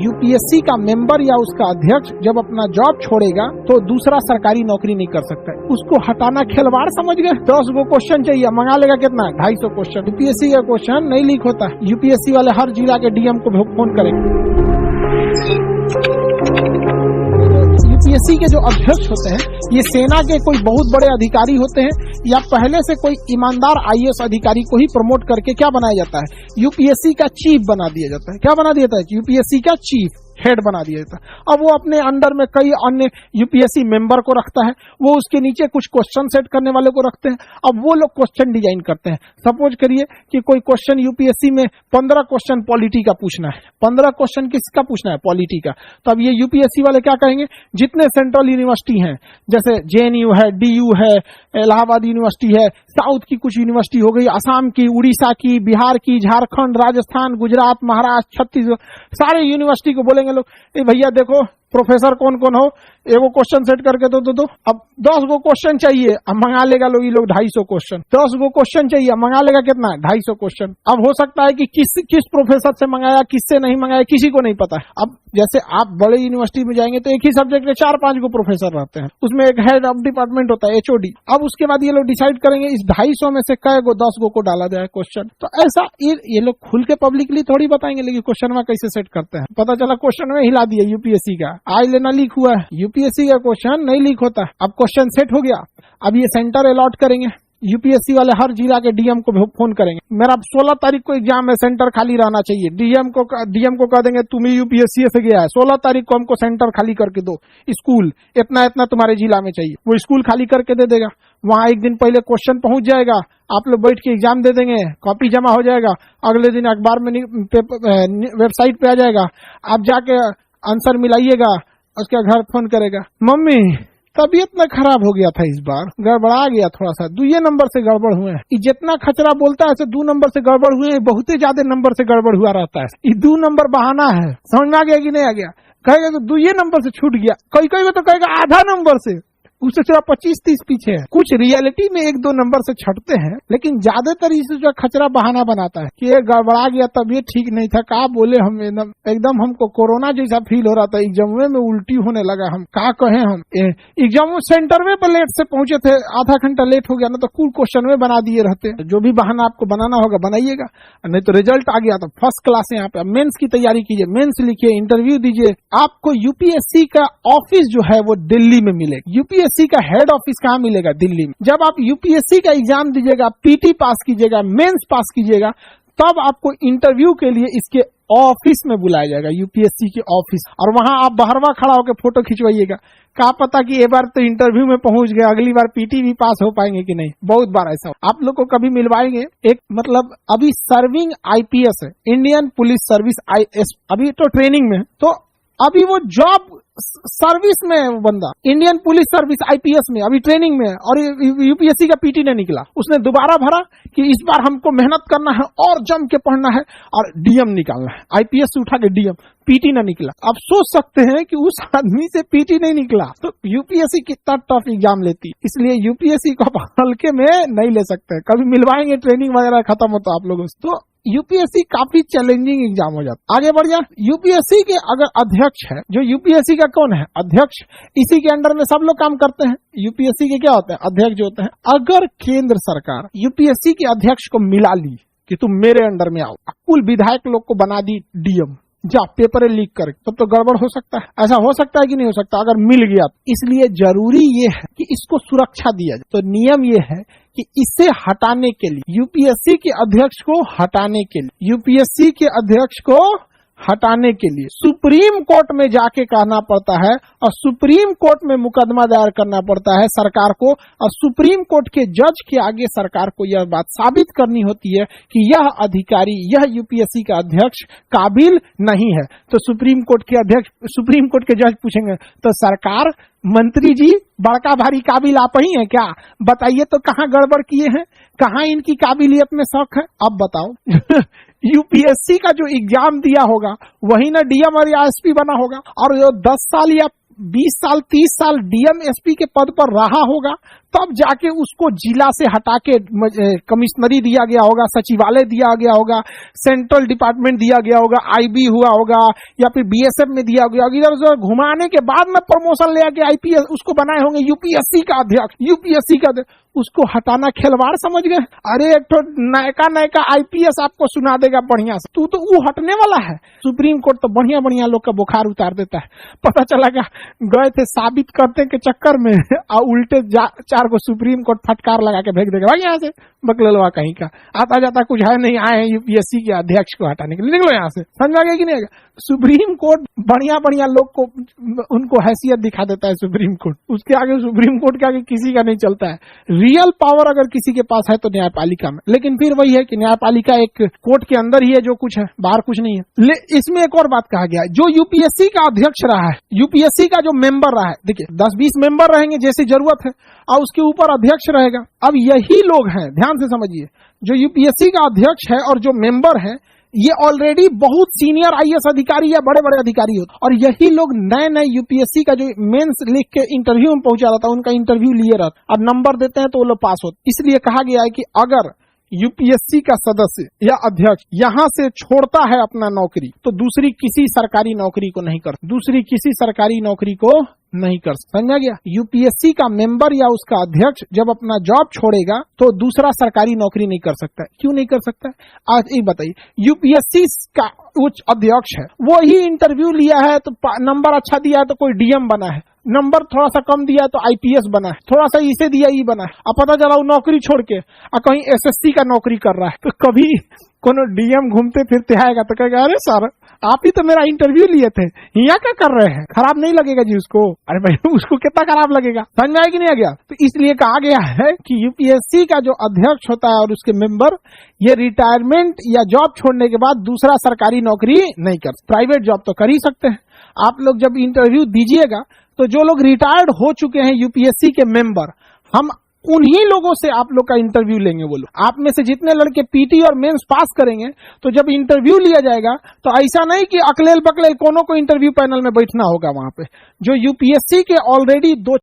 UPSC का member या उसका अध्यक्ष जब अपना जॉब छोड़ेगा तो दूसरा सरकारी नौकरी नहीं कर सकता है। उसको हटाना खिलवाड़ समझ गए। 10 गो क्वेश्चन चाहिए, मंगा लेगा कितना? 250 क्वेश्चन। यूपीएससी का क्वेश्चन नहीं लीक होता। यूपीएससी वाले हर जिला के डीएम को फोन करेंगे। यूपीएससी के जो अध्यक्ष होते हैं ये सेना के कोई बहुत बड़े अधिकारी होते हैं या पहले से कोई ईमानदार आईएएस अधिकारी को ही प्रमोट करके क्या बनाया जाता है? यूपीएससी का चीफ बना दिया जाता है। क्या बना दिया जाता है? यूपीएससी का चीफ, हेड बना दिया जाता है। अब वो अपने अंडर में कई अन्य यूपीएससी मेंबर को रखता है, वो उसके नीचे कुछ क्वेश्चन सेट करने वाले को रखते हैं। अब वो लोग क्वेश्चन डिजाइन करते हैं। सपोज करिए कि कोई क्वेश्चन यूपीएससी में 15 क्वेश्चन पॉलिटी का पूछना है। 15 क्वेश्चन किसका पूछना है? पॉलिटी का। तो अब ये यूपीएससी वाले क्या कहेंगे? जितने सेंट्रल यूनिवर्सिटी हैं, जैसे जेएनयू है, डीयू है, इलाहाबाद यूनिवर्सिटी है, साउथ की कुछ यूनिवर्सिटी हो गई, असम की, उड़ीसा की, बिहार की, झारखंड, राजस्थान, गुजरात, महाराष्ट्र, छत्तीसगढ़, सारे यूनिवर्सिटी को बोलेंगे लोग, ए भैया देखो प्रोफेसर कौन कौन हो, एगो क्वेश्चन सेट करके दो। अब 10 गो क्वेश्चन चाहिए, अब मंगा लेगा लोग, ये लोग 250 क्वेश्चन। 10 गो क्वेश्चन चाहिए, मंगा लेगा कितना? 250 क्वेश्चन। अब हो सकता है कि किस प्रोफेसर से मंगाया, किससे नहीं मंगाया, किसी को नहीं पता है। अब जैसे आप बड़े यूनिवर्सिटी में जाएंगे तो एक ही सब्जेक्ट के 4-5 गो प्रोफेसर रहते हैं, उसमें एक हेड ऑफ डिपार्टमेंट होता है, एचओडी। अब उसके बाद ये लोग डिसाइड करेंगे इस 250 में से कै गो 10 गो को डाला जाए क्वेश्चन। तो ऐसा ये लोग खुल के पब्लिकली थोड़ी बताएंगे, लेकिन क्वेश्चन में कैसे सेट करते हैं। पता चला क्वेश्चन में हिला दिया यूपीएससी का, आज लेना लीक हुआ है। यूपीएससी का क्वेश्चन नहीं लीक होता। अब क्वेश्चन सेट हो गया, अब ये सेंटर अलॉट करेंगे। यूपीएससी वाले हर जिला के डीएम को फोन करेंगे, मेरा 16 तारीख को एग्जाम है, सेंटर खाली रहना चाहिए। डीएम को कह देंगे तुम यूपीएससी से गया है, 16 तारीख को हमको सेंटर खाली करके दो, स्कूल इतना तुम्हारे जिला में चाहिए। वो स्कूल खाली करके दे देगा। वहां एक दिन पहले क्वेश्चन पहुंच जाएगा, आप लोग बैठ के एग्जाम दे देंगे, कॉपी जमा हो जाएगा, अगले दिन अखबार में वेबसाइट पे आ जाएगा, आप जाके आंसर मिलाइएगा। उसके घर फोन करेगा, मम्मी तबीयत में खराब हो गया था, इस बार गड़बड़ा गया थोड़ा सा, 2 नंबर से गड़बड़ हुए हैं। जितना खचरा बोलता है 2 नंबर से गड़बड़ हुए हैं, बहुत ही ज्यादा नंबर से गड़बड़ हुआ रहता है। ये 2 नंबर बहाना है। समझ में आ गया कि नहीं आ गया? कहेगा तो 2 नंबर से छूट गया, कई तो कहेगा आधा नंबर से, उससे सिर्फ 25-30 पीछे है। कुछ रियलिटी में 1-2 नंबर से छटते हैं, लेकिन ज्यादातर इसे जो खचरा बहाना बनाता है कि ये गड़बड़ा गया, तबीयत ठीक नहीं था, कहा बोले हम एकदम हमको कोरोना जैसा फील हो रहा था, एग्जाम में उल्टी होने लगा, हम कहा कहें, हम एग्जाम सेंटर में पर लेट से पहुंचे थे, आधा घंटा लेट हो गया ना, तो कुल क्वेश्चन में बना दिए रहते। जो भी बहाना आपको बनाना होगा बनाइएगा, नहीं तो रिजल्ट आ गया तो फर्स्ट क्लास। यहाँ पे मेंस की तैयारी कीजिए, मेंस लिखिए, इंटरव्यू दीजिए। आपको यूपीएससी का ऑफिस जो है वो दिल्ली में मिलेगा। यूपीएससी का हेड ऑफिस कहाँ मिलेगा? दिल्ली में। जब आप यूपीएससी का एग्जाम दीजिएगा, पीटी पास कीजिएगा, मेंस पास कीजिएगा, तब आपको इंटरव्यू के लिए इसके ऑफिस में बुलाया जाएगा, यूपीएससी के ऑफिस। और वहां आप बाहरवा खड़ा होकर फोटो खिंचवाइएगा। क्या पता कि एक बार तो इंटरव्यू में पहुंच गए, अगली बार पीटी भी पास हो पाएंगे कि नहीं। बहुत बार ऐसा आप लोग को कभी मिलवाएंगे। एक मतलब अभी सर्विंग आईपीएस है, इंडियन पुलिस सर्विस आईएएस, अभी तो ट्रेनिंग में, तो अभी वो जॉब सर्विस में है, वो बंदा इंडियन पुलिस सर्विस आईपीएस में अभी ट्रेनिंग में है, और यूपीएससी का पीटी ने निकला। उसने दोबारा भरा कि इस बार हमको मेहनत करना है और जम के पढ़ना है और डीएम निकालना है। आईपीएस से उठा के डीएम, पीटी ना निकला। अब सोच सकते हैं कि उस आदमी से पीटी नहीं निकला तो यूपीएससी कितना टफ एग्जाम लेती। इसलिए यूपीएससी को हल्के में नहीं ले सकते। कभी मिलवाएंगे, ट्रेनिंग वगैरह खत्म होता आप लोगों से, तो यूपीएससी काफी चैलेंजिंग एग्जाम हो जाता। आगे बढ़ जाए, यूपीएससी के अगर अध्यक्ष है, जो यूपीएससी का कौन है? अध्यक्ष। इसी के अंडर में सब लोग काम करते हैं। यूपीएससी के क्या होते हैं? अध्यक्ष जो होते हैं। अगर केंद्र सरकार यूपीएससी के अध्यक्ष को मिला ली कि तुम मेरे अंडर में आओ, कुल विधायक लोग को बना दी डीएम, जा पेपर लीक कर, तब तो गड़बड़ हो सकता है। ऐसा हो सकता है कि नहीं हो सकता? अगर मिल गया, इसलिए जरूरी ये है कि इसको सुरक्षा दिया जाए। तो नियम ये है कि इसे हटाने के लिए, यूपीएससी के अध्यक्ष को हटाने के लिए, यूपीएससी के अध्यक्ष को हटाने के लिए सुप्रीम कोर्ट में जाके कहना पड़ता है, और सुप्रीम कोर्ट में मुकदमा दायर करना पड़ता है सरकार को, और सुप्रीम कोर्ट के जज के आगे सरकार को यह बात साबित करनी होती है कि यह अधिकारी, यह यूपीएससी का अध्यक्ष काबिल नहीं है। तो सुप्रीम कोर्ट के अध्यक्ष, सुप्रीम कोर्ट के जज पूछेंगे, तो सरकार, मंत्री जी, बड़का भारी काबिल आप ही हैं क्या? बताइए तो कहाँ गड़बड़ किए हैं, कहाँ इनकी काबिलियत में शक है? अब बताओ। यूपीएससी का जो एग्जाम दिया होगा वही ना डीएम और एसपी बना होगा, और जो 10 साल या 20 साल 30 साल डीएम एसपी के पद पर रहा होगा, तब जाके उसको जिला से हटा के कमिश्नरी दिया गया होगा, सचिवालय दिया गया होगा, सेंट्रल डिपार्टमेंट दिया गया होगा, आईबी हुआ होगा या फिर बीएसएफ में दिया गया होगा। इधर उधर घुमाने के बाद में प्रमोशन ले आके आईपीएस उसको बनाए होंगे यूपीएससी का अध्यक्ष, यूपीएससी का उसको हटाना खिलवाड़ समझ गए। अरे एक तो नयका आईपीएस आपको सुना देगा बढ़िया से, तू तो वो हटने वाला है। सुप्रीम कोर्ट तो बढ़िया बढ़िया लोग का बुखार उतार देता है। पता चला क्या गए थे साबित करने के चक्कर में और उल्टे 4 को सुप्रीम कोर्ट फटकार लगा के भेज देगा, भाई यहाँ से बकलवा कहीं का, आता जाता कुछ है नहीं, आए हैं यूपीएससी के अध्यक्ष को हटाने के लिए, निकलो यहाँ से। समझ आ गया कि नहीं? सुप्रीम कोर्ट बढ़िया बढ़िया लोग को उनको हैसियत दिखा देता है सुप्रीम कोर्ट, उसके आगे सुप्रीम कोर्ट के आगे किसी का नहीं चलता है। रियल पावर अगर किसी के पास है तो न्यायपालिका में, लेकिन फिर वही है कि न्यायपालिका एक कोर्ट के अंदर ही है, जो कुछ है बाहर कुछ नहीं है। इसमें एक और बात कहा गया है, जो यूपीएससी का अध्यक्ष रहा है, यूपीएससी का जो मेंबर रहा है, देखिए 10-20 मेंबर रहेंगे जैसी जरूरत है और उसके ऊपर अध्यक्ष रहेगा। अब यही लोग हैं, ध्यान से समझिए, जो यूपीएससी का अध्यक्ष है और जो मेंबर है, ये ऑलरेडी बहुत सीनियर आईएएस अधिकारी या बड़े बड़े अधिकारी होते, और यही लोग नए नए यूपीएससी का जो मेंस लिख के इंटरव्यू में पहुंचा रहता है, उनका इंटरव्यू लिए रहता, अब नंबर देते हैं तो वो लोग पास होते। इसलिए कहा गया है कि अगर यूपीएससी का सदस्य या अध्यक्ष यहां से छोड़ता है अपना नौकरी, तो दूसरी किसी सरकारी नौकरी को नहीं कर, दूसरी किसी सरकारी नौकरी को नहीं कर। समझा गया? यूपीएससी का मेंबर या उसका अध्यक्ष जब अपना जॉब छोड़ेगा तो दूसरा सरकारी नौकरी नहीं कर सकता है। क्यों नहीं कर सकता है? आज एक बताइए, यूपीएससी का उच्च अध्यक्ष है, वो ही इंटरव्यू लिया है तो नंबर अच्छा दिया है तो कोई डीएम बना है, नंबर थोड़ा सा कम दिया है तो आईपीएस बना है, थोड़ा सा इसे दिया ये बना है। अब पता चला वो नौकरी छोड़ के कहीं एसएससी का नौकरी कर रहा है, तो कभी कोनो डीएम घूमते फिरते आएगा तो कहेगा अरे सर आप ही तो मेरा इंटरव्यू लिए थे, यहाँ क्या कर रहे हैं? खराब नहीं लगेगा जी उसको? अरे भाई उसको कितना खराब लगेगा? समझ में आया कि नहीं आ गया? तो इसलिए कहा गया है कि यूपीएससी का जो अध्यक्ष होता है और उसके मेंबर, ये रिटायरमेंट या जॉब छोड़ने के बाद दूसरा सरकारी नौकरी नहीं कर, प्राइवेट जॉब तो कर ही सकते हैं। आप लोग जब इंटरव्यू दीजिएगा तो जो लोग रिटायर्ड हो चुके हैं यूपीएससी के मेंबर, हम उन्हीं लोगों से आप लोग का इंटरव्यू लेंगे। वो लोग आप में से जितने लड़के पीटी और मेंस पास करेंगे, तो जब इंटरव्यू लिया जाएगा तो ऐसा नहीं कि अकलेल बकलेल कोनो को इंटरव्यू पैनल में बैठना होगा। वहां पे जो यूपीएससी के ऑलरेडी 2